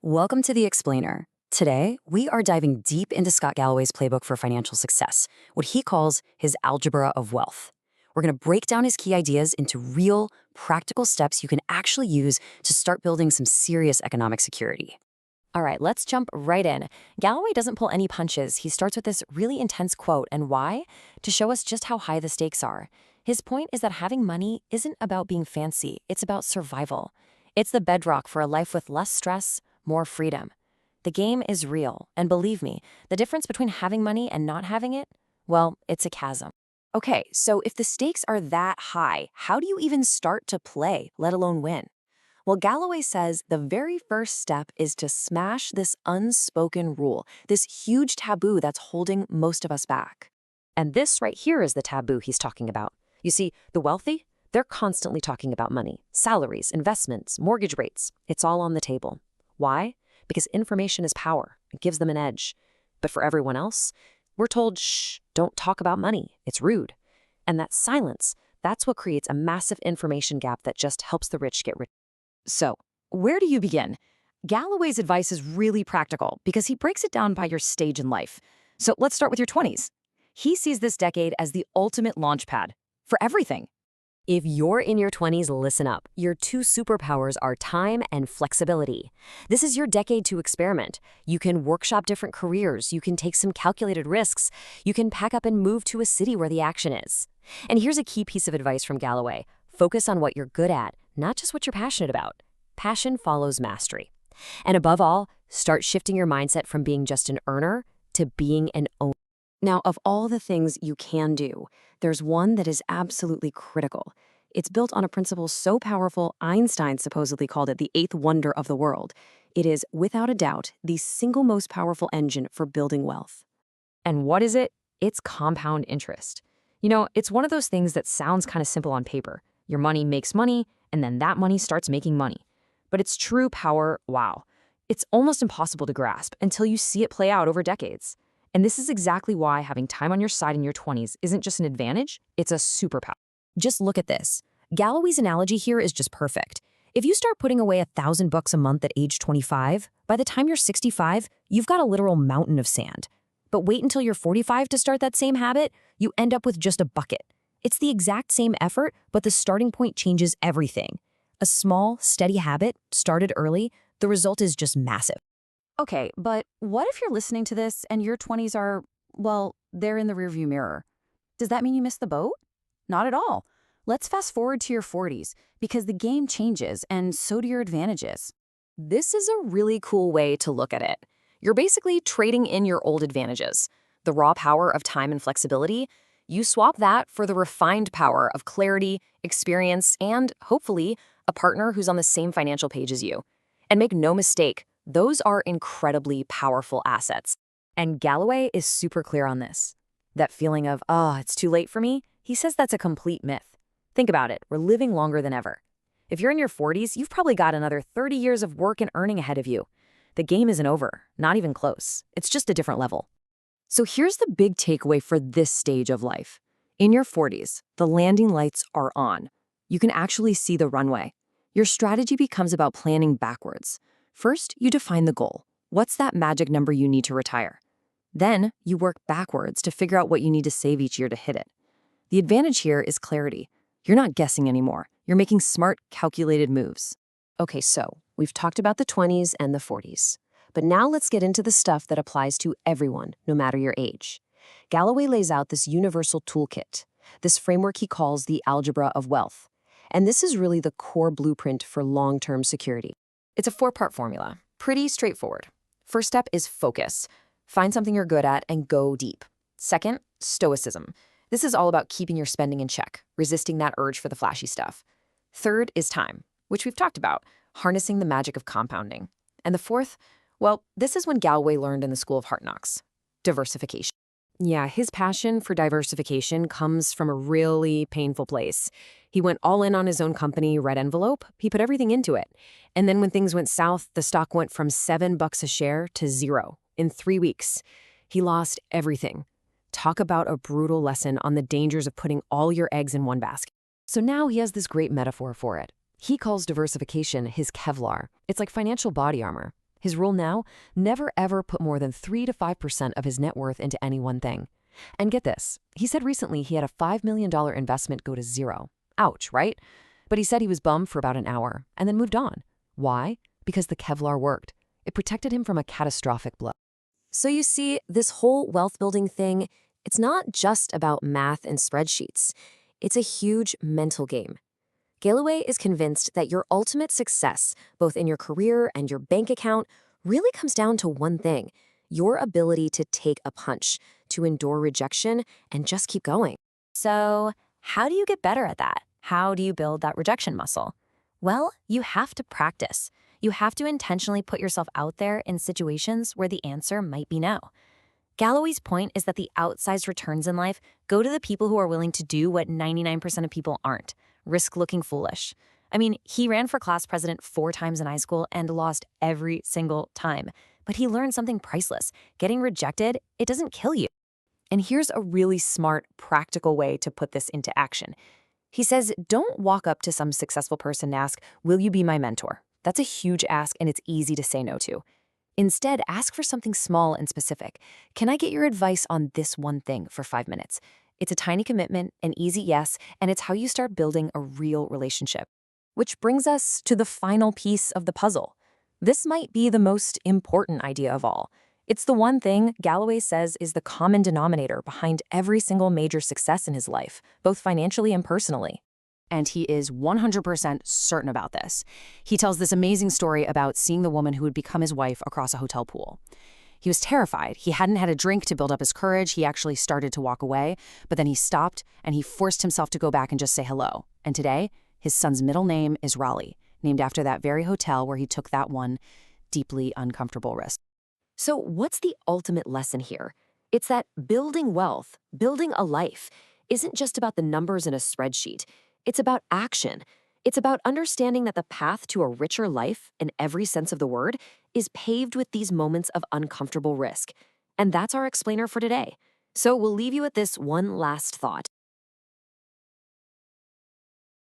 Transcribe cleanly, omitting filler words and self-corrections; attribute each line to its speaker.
Speaker 1: Welcome to The Explainer. Today, we are diving deep into Scott Galloway's playbook for financial success, what he calls his algebra of wealth. We're going to break down his key ideas into real, practical steps you can actually use to start building some serious economic security.
Speaker 2: All right, let's jump right in. Galloway doesn't pull any punches. He starts with this really intense quote. And why? To show us just how high the stakes are. His point is that having money isn't about being fancy. It's about survival. It's the bedrock for a life with less stress, more freedom. The game is real. And believe me, the difference between having money and not having it, well, it's a chasm.
Speaker 1: Okay, so if the stakes are that high, how do you even start to play, let alone win? Well, Galloway says the very first step is to smash this unspoken rule, this huge taboo that's holding most of us back.
Speaker 2: And this right here is the taboo he's talking about. You see, the wealthy, they're constantly talking about money, salaries, investments, mortgage rates. It's all on the table. Why? Because information is power. It gives them an edge. But for everyone else, we're told, shh, don't talk about money. It's rude. And that silence, that's what creates a massive information gap that just helps the rich get rich.
Speaker 1: So, where do you begin? Galloway's advice is really practical because he breaks it down by your stage in life. So let's start with your 20s. He sees this decade as the ultimate launchpad for everything.
Speaker 2: If you're in your 20s, listen up. Your two superpowers are time and flexibility. This is your decade to experiment. You can workshop different careers. You can take some calculated risks. You can pack up and move to a city where the action is. And here's a key piece of advice from Galloway. Focus on what you're good at, not just what you're passionate about. Passion follows mastery. And above all, start shifting your mindset from being just an earner to being an owner.
Speaker 1: Now, of all the things you can do, there's one that is absolutely critical. It's built on a principle so powerful, Einstein supposedly called it the eighth wonder of the world. It is, without a doubt, the single most powerful engine for building wealth.
Speaker 2: And what is it? It's compound interest. You know, it's one of those things that sounds kind of simple on paper. Your money makes money, and then that money starts making money. But its true power, wow, it's almost impossible to grasp until you see it play out over decades. And this is exactly why having time on your side in your 20s isn't just an advantage, it's a superpower.
Speaker 1: Just look at this. Galloway's analogy here is just perfect. If you start putting away $1,000 a month at age 25, by the time you're 65, you've got a literal mountain of sand. But wait until you're 45 to start that same habit, you end up with just a bucket. It's the exact same effort, but the starting point changes everything. A small, steady habit, started early, the result is just massive. Okay, but what if you're listening to this and your 20s are, well, they're in the rearview mirror? Does that mean you missed the boat? Not at all. Let's fast forward to your 40s, because the game changes and so do your advantages. This is a really cool way to look at it. You're basically trading in your old advantages. The raw power of time and flexibility, you swap that for the refined power of clarity, experience, and, hopefully, a partner who's on the same financial page as you. And make no mistake, those are incredibly powerful assets. And Galloway is super clear on this. That feeling of, it's too late for me, he says that's a complete myth. Think about it, we're living longer than ever. If you're in your 40s, you've probably got another 30 years of work and earning ahead of you. The game isn't over, not even close. It's just a different level. So here's the big takeaway for this stage of life. In your 40s, the landing lights are on. You can actually see the runway. Your strategy becomes about planning backwards. First, you define the goal. What's that magic number you need to retire? Then, you work backwards to figure out what you need to save each year to hit it. The advantage here is clarity. You're not guessing anymore. You're making smart, calculated moves. Okay, so we've talked about the 20s and the 40s. But now let's get into the stuff that applies to everyone, no matter your age. Galloway lays out this universal toolkit, this framework he calls the algebra of wealth. And this is really the core blueprint for long-term security. It's a 4-part formula, pretty straightforward. First step is focus. Find something you're good at and go deep. Second, stoicism. This is all about keeping your spending in check, resisting that urge for the flashy stuff. Third is time, which we've talked about, harnessing the magic of compounding. And the fourth, well, this is when Galloway learned in the School of Hard Knocks, diversification. Yeah, his passion for diversification comes from a really painful place. He went all in on his own company, Red Envelope. He put everything into it. And then when things went south, the stock went from $7 a share to 0 in 3 weeks. He lost everything. Talk about a brutal lesson on the dangers of putting all your eggs in one basket. So now he has this great metaphor for it. He calls diversification his Kevlar. It's like financial body armor.
Speaker 2: His rule now, never ever put more than 3 to 5% of his net worth into any one thing. And get this, he said recently he had a $5 million investment go to zero. Ouch, right? But he said he was bummed for about an hour and then moved on. Why? Because the Kevlar worked. It protected him from a catastrophic blow.
Speaker 1: So you see, this whole wealth building thing, it's not just about math and spreadsheets. It's a huge mental game. Galloway is convinced that your ultimate success, both in your career and your bank account, really comes down to one thing: your ability to take a punch, to endure rejection, and just keep going. So, how do you get better at that? How do you build that rejection muscle? Well, you have to practice. You have to intentionally put yourself out there in situations where the answer might be no. Galloway's point is that the outsized returns in life go to the people who are willing to do what 99% of people aren't: risk looking foolish. I mean, he ran for class president 4 times in high school and lost every single time. But he learned something priceless. Getting rejected, it doesn't kill you. And here's a really smart, practical way to put this into action. He says, don't walk up to some successful person and ask, "Will you be my mentor?" That's a huge ask and it's easy to say no to. Instead, ask for something small and specific. Can I get your advice on this one thing for 5 minutes? It's a tiny commitment, an easy yes, and it's how you start building a real relationship. Which brings us to the final piece of the puzzle. This might be the most important idea of all. It's the one thing Galloway says is the common denominator behind every single major success in his life, both financially and personally. And he is 100% certain about this. He tells this amazing story about seeing the woman who would become his wife across a hotel pool. He was terrified. He hadn't had a drink to build up his courage. He actually started to walk away, but then he stopped and he forced himself to go back and just say hello. And today, his son's middle name is Raleigh, named after that very hotel where he took that one deeply uncomfortable risk. So what's the ultimate lesson here? It's that building wealth, building a life, isn't just about the numbers in a spreadsheet. It's about action. It's about understanding that the path to a richer life, in every sense of the word, is paved with these moments of uncomfortable risk. And that's our explainer for today. So we'll leave you with this one last thought.